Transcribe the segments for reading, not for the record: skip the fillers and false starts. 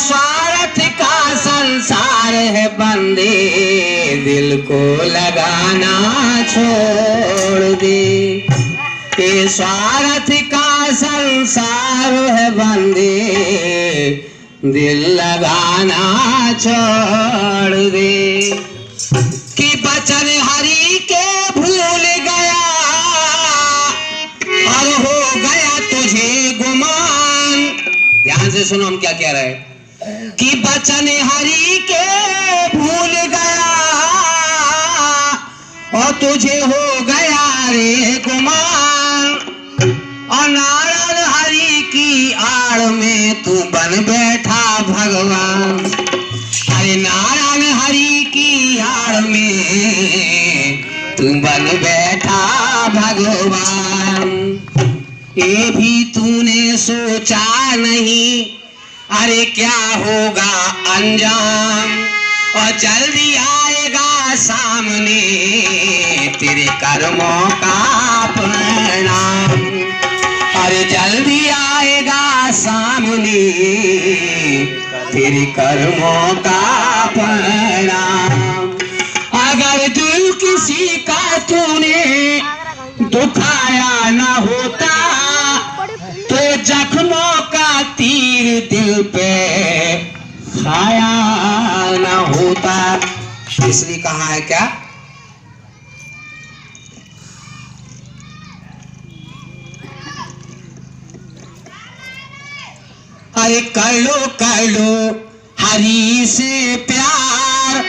स्वार्थ का संसार है बंदे, दिल को लगाना छोड़ दे। ये स्वार्थ का संसार है बंदे, दिल लगाना छोड़ दे। कि बचन हरि के भूल गया और हो गया तुझे गुमान। ध्यान से सुनो हम क्या कह रहे हैं। कि बचन हरि के भूल गया और तुझे हो गया रे गुमान। और नारायण हरि की आड़ में तू बन बैठा भगवान। अरे नारायण हरि की आड़ में तू बन बैठा भगवान। ये भी तूने सोचा नहीं, अरे क्या होगा अंजाम। और जल्दी आएगा सामने तेरे कर्मों का परिणाम। अरे जल्दी आएगा सामने तेरे कर्मों का परिणाम। अगर दिल किसी का तूने दुखाया न होता, तो जख्मों का तीर दिल पे खाया न होता। इसलिए कहा है क्या? अरे कर लो हरि से प्यार।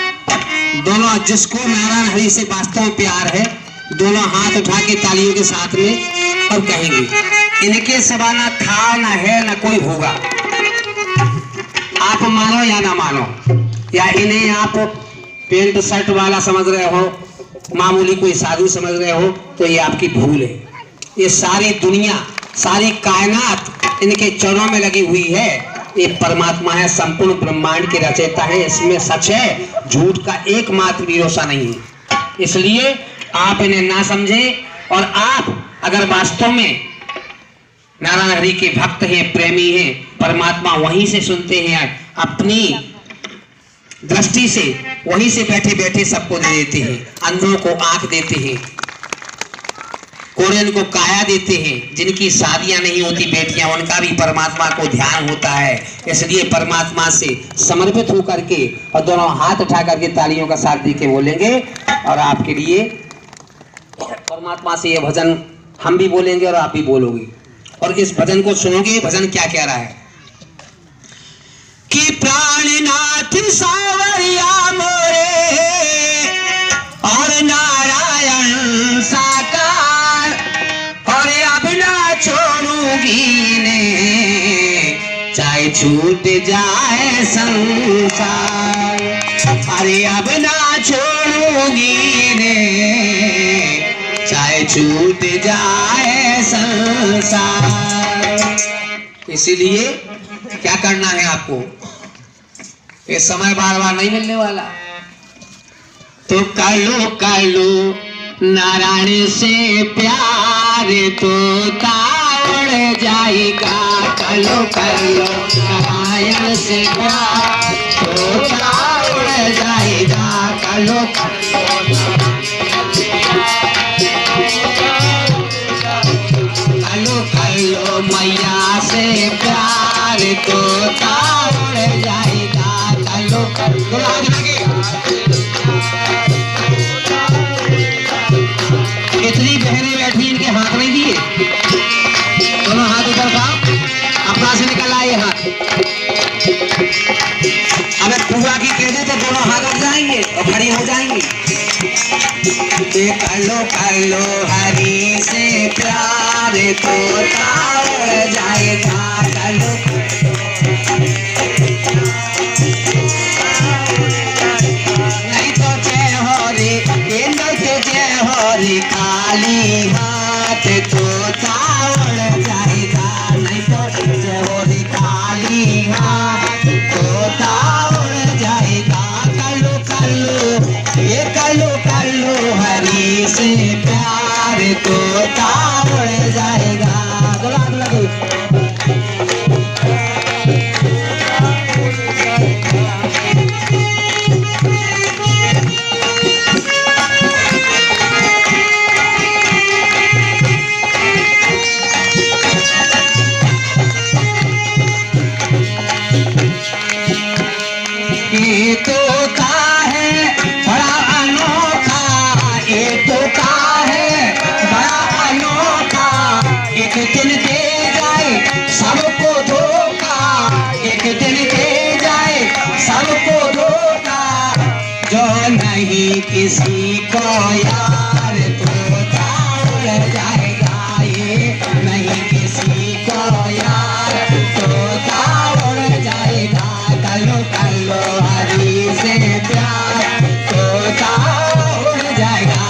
दोनों जिसको नारायण हरि से वास्तव में प्यार है, दोनों हाथ उठा के तालियों के साथ में और कहेंगे इनके सिवा ना था ना है ना कोई होगा। आप मानो या ना मानो, या इन्हें आप पेंट शर्ट वाला समझ रहे हो, मामूली कोई साधु समझ रहे हो, तो ये आपकी भूल है। ये सारी दुनिया, सारी कायनात इनके चरणों में लगी हुई है। ये परमात्मा है, संपूर्ण ब्रह्मांड के रचयिता है। इसमें सच है, झूठ का एकमात्र भरोसा नहीं है। इसलिए आप इन्हें ना समझे। और आप अगर वास्तव में नारायण हरि के भक्त हैं, प्रेमी हैं, परमात्मा वहीं से सुनते हैं, अपनी दृष्टि से वहीं से बैठे बैठे सबको दे देते हैं। अंधों को आंख देते हैं, कोरियन को काया देते हैं। जिनकी शादियां नहीं होती बेटियां, उनका भी परमात्मा को ध्यान होता है। इसलिए परमात्मा से समर्पित होकर के और दोनों हाथ उठा करके तालियों का साथ दे के बोलेंगे। और आपके लिए परमात्मा से ये भजन हम भी बोलेंगे और आप भी बोलोगे। और इस भजन को सुनोगे। भजन क्या कह रहा है कि प्राणनाथ सावरिया मोरे और नारायण साकार, और अब ना छोड़ूंगी ने चाहे छूट जाए संसार। अरे अब ना छोड़ूंगी ने चाहे छूट जाए संसार। इसीलिए क्या करना है आपको, ये समय बार बार नहीं मिलने वाला। तो कर लो नारायण से प्यार, तो ताड़ जाएगा। कर लो नारायण से प्यार, तो ताड़ जाएगा। कर लो मैया से प्यार, तो ताड़ जाएगा। कर लो इतनी बहनें बैठी, इनके हाथ नहीं दिए। दोनों हाथ उधर का अपना से निकल आए हाथ। अगर पूरा की कह दे तो दोनों हाथ उठ जाएंगे और खड़ी हो जाएंगी। कर लो हरि से प्यार, तो ताड़ जाएगा। कर लो नहीं तो जय हो रे, जय हो रे काली हाथ, तो ताड़ जाएगा। नहीं तो जय हो रे काली हाथ, तो ताड़ जाएगा। कर लो हरि से प्यार, तो ताड़ जाएगा। नहीं किसी को यार तोता उड़ जाएगा ये, नहीं किसी को यार तोता उड़ जाएगा। कर लो हरी से प्यार तोता उड़ जाएगा।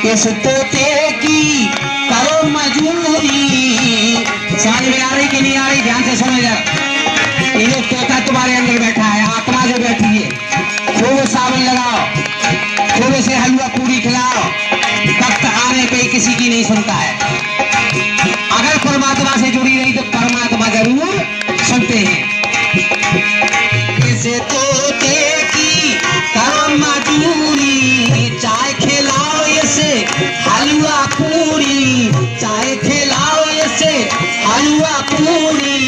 इस तोते की करो मजूरी, समझ में आ रही कि नहीं आ रही? ध्यान से समझ जाओ। ये तोता तुम्हारे अंदर बैठा है, आत्मा जो बैठी है, खूब सावन लगाओ, खूब इसे हलवा पूरी खिलाओ, वक्त आने पे किसी की नहीं सुनता है। अगर परमात्मा से जुड़ी रही तो परमात्मा जरूर सुनते हैं। इस तोते की करो मजूरी, चाय खिलाओ इसे हलवा पूरी, चाय खिलाओ इसे हलवा पूरी,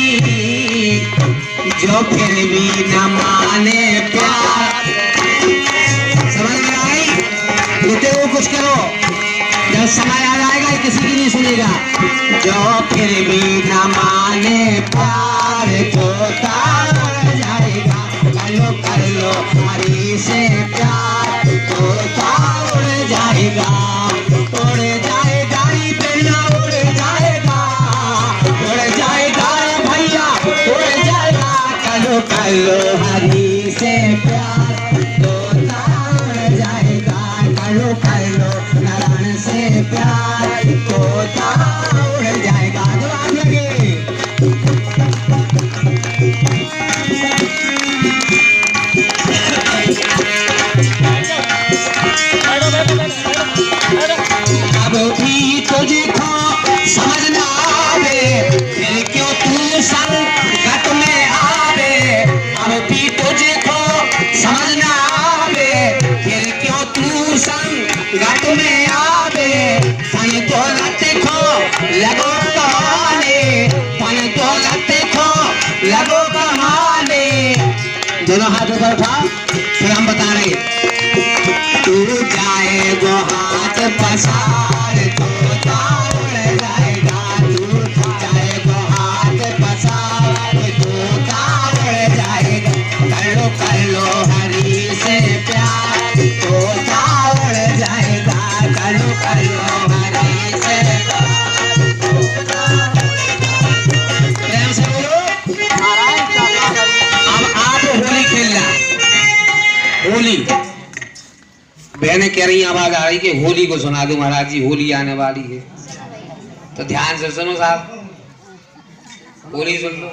जो फिर भी न माने प्यार। समझ में आई? लेते हो कुछ करो, जब समय आ जाएगा किसी की नहीं सुनेगा। जो फिर भी न माने प्यार तोता उड़ जाएगा। कर लो हरी से प्यार तोता उड़ जाएगा। उड़ जाएगा बेटा उड़ जाएगा, उड़ जाएगा भैया उड़ जाएगा। कर लो हरी से प्यार तोता उड़ जाएगा। कर लो नारायण से प्यार तोता उड़ जाएगा। जवाब लगे अब भी तुझको समझ ना आवे, फिर क्यों तू संकट में आवे। अब भी तुझको समझ ना आवे, फिर क्यों तू संकट में आवे। धन दौलत खो लगो कमाने, धन दौलत खो लगो कमाने। दोनों हाथ ऊपर उठाओ, फिर हम बता रहे। तू जाएगो हाथ पसार तोता उड़ जाएगा। तू जाएगो हाथ पसार तोता उड़ जाएगा। कर लो हरी से प्यार तोता उड़ जाएगा। कर लो हरी से प्रेम से बोलो। अब आप होली खेलना। होली बहनें कह रही आवाज आ रही कि होली को सुना दो महाराज जी, होली आने वाली है। तो ध्यान से सुनो साहब, होली सुन लो।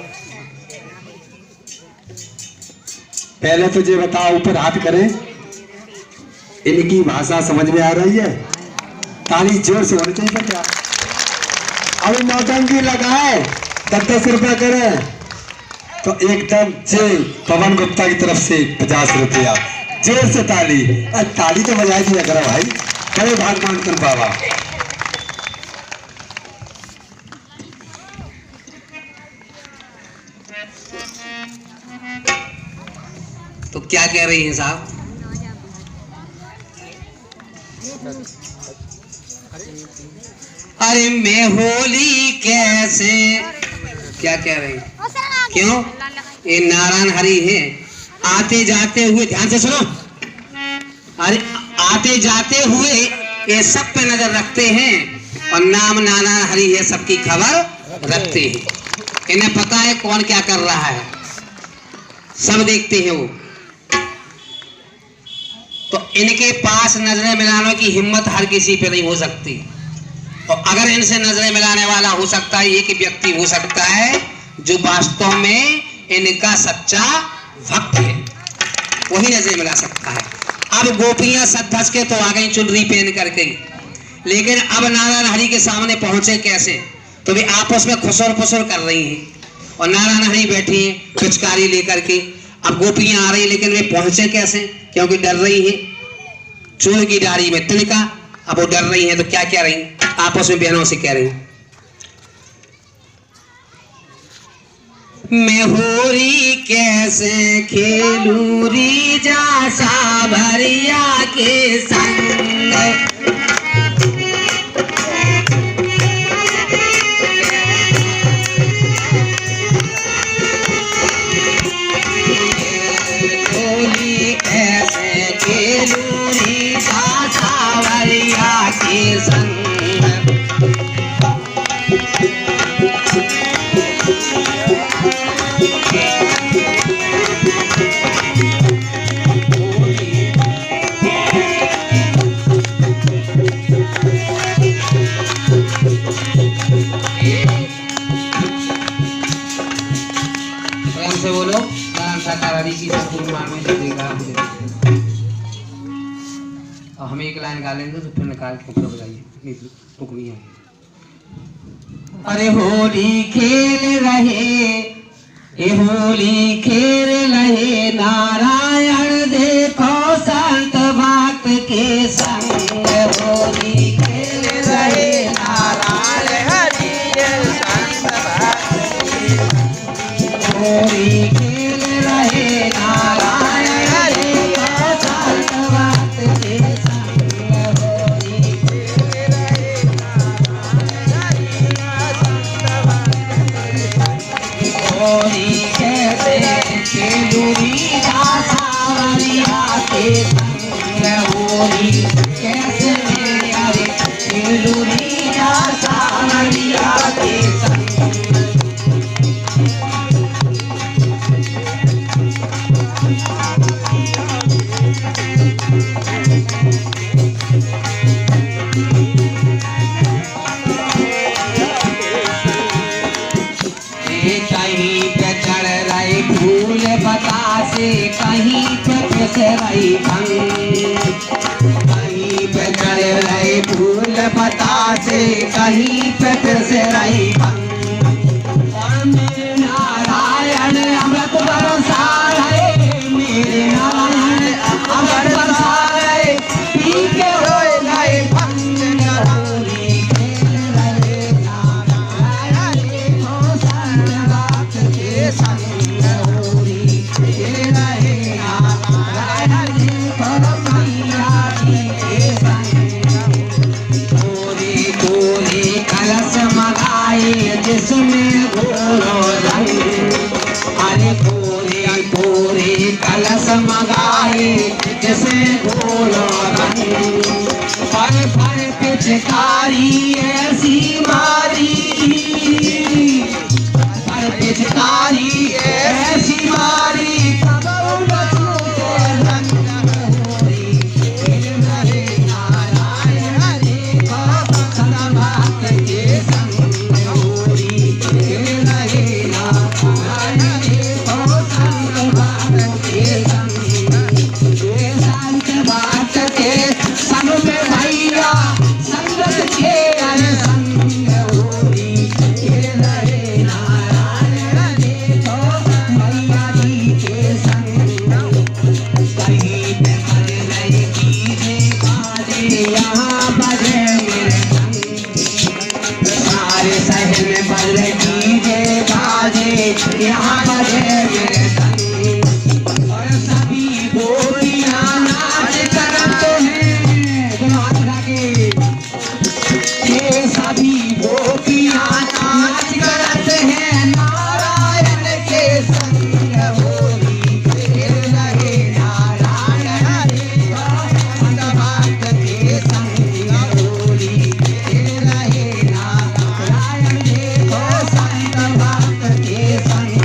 पहले तो ये बताओ, ऊपर हाथ करें, इनकी भाषा समझ में आ रही है? ताली जोर से होनी चाहिए क्या? अभी नौटंकी लगाए 10-10 रुपया करें तो एकदम जे पवन गुप्ता की तरफ से 50 रुपया। जोर से ताली, ताली तो बजाई दिया करो भाई। बड़े भागवान कर बाबा। तो क्या कह रही हैं साहब? अरे मैं होली कैसे, क्या कह रही? क्यों? ये नारायण हरि है, आते जाते हुए, ध्यान से सुनो। अरे आते जाते हुए ये सब पे नजर रखते हैं और नाम नारायण हरि है सबकी खबर रखते हैं। इन्हें पता है कौन क्या कर रहा है, सब देखते हैं वो। तो इनके पास नजरें मिलाने की हिम्मत हर किसी पे नहीं हो सकती। और अगर इनसे नजरें मिलाने वाला हो सकता है, एक व्यक्ति हो सकता है जो वास्तव में इनका सच्चा भक्त है, वही नजरें मिला सकता है। अब गोपियां सज धज के तो आ गई चुनरी पहन करके, लेकिन अब नारायण हरि के सामने पहुंचे कैसे? तो वे आपस में खुसर फुसर कर रही हैं और नारायण हरि बैठी हैं पिचकारी लेकर के। अब गोपियां आ रही, लेकिन वे पहुंचे कैसे? क्योंकि डर रही हैं, चोर की डारी में तिनका। अब वो डर रही हैं तो क्या कह रही? आपस में बहनों से कह रही, मैं होरी कैसे खेलूं रीजा सावरिया के संग। होली कैसे खेलूं रीजा सावरिया के संग। से बोलो नारायण साकार की संपूर्ण मानव देगा। और हम एक लाइन गा लेंगे तो फिर निकाल के ऊपर बजाइए, टुकनी है। अरे होली खेल रहे, ये होली खेल रहे नारायण देखो संत भक्त के संग। होली खेल रहे नारायण संत भक्त के संग। होली खेल रहे नारायण देखो संत भक्त के संग। होली खेल रहे होली कैसे खेलूं रीजा सावरिया के संग। होली कैसे खेलूं रीजा सावरिया के संग। कहीं पे चढ़ रही फूल बतासे, कहीं पे फिस रही भंग। कहीं पे चढ़ रही फूल बतासे, कहीं पे फिस रही भंग। और मेरे नारायण अमृत बरसा रहे, मेरे नारायण अमृत बरसा रहे, पी के हो गए भंग। होली खेल रहे नारायण देखो संत भक्त के संग। होली खेल रहे नारायण देखो मैया जी के संग। गोरी गोरी कलश मगाए जिसमें घोरो रंग। अरे गोरी गोरी कलश मगाए जिसमें घोरो रंग। फल फल पिचकारी ऐसी मारी, फल पिचकारी ऐसी मारी, कबहू न छूटे रंग। होली खेल रहे नारायण देखो संत भक्त के संग। होली खेल रहे नारायण देखो संत भक्त के संग। संत भक्त के संग में भैया संगत के अरे संग। होली खेल रहे नारायण देखो मैया जी के संग। कहीं पे बज रही डीजे बाजे, यहाँ बजे मेरे संग। सारे शहर में बज रही डीजे बाजे, यहाँ बजे मेरे संग। और सभी गोपियाँ नाच करते हैं, दोनों हाथ उठा के। ये सभी गोपियाँ नाच करते हैं नारायण के संग। होली खेल रहे नारायण देखो संत भक्त के संग। होली खेल रहे नारायण देखो संत भक्त के संग।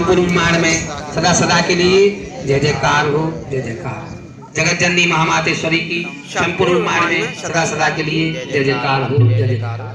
संपूर्ण ब्रह्मांड में सदा सदा के लिए जय जयकार हो, जय जयकार। जगत जननी महामातेश्वरी की संपूर्ण ब्रह्मांड में सदा सदा के लिए जय जयकार हो, जय जयकार हो।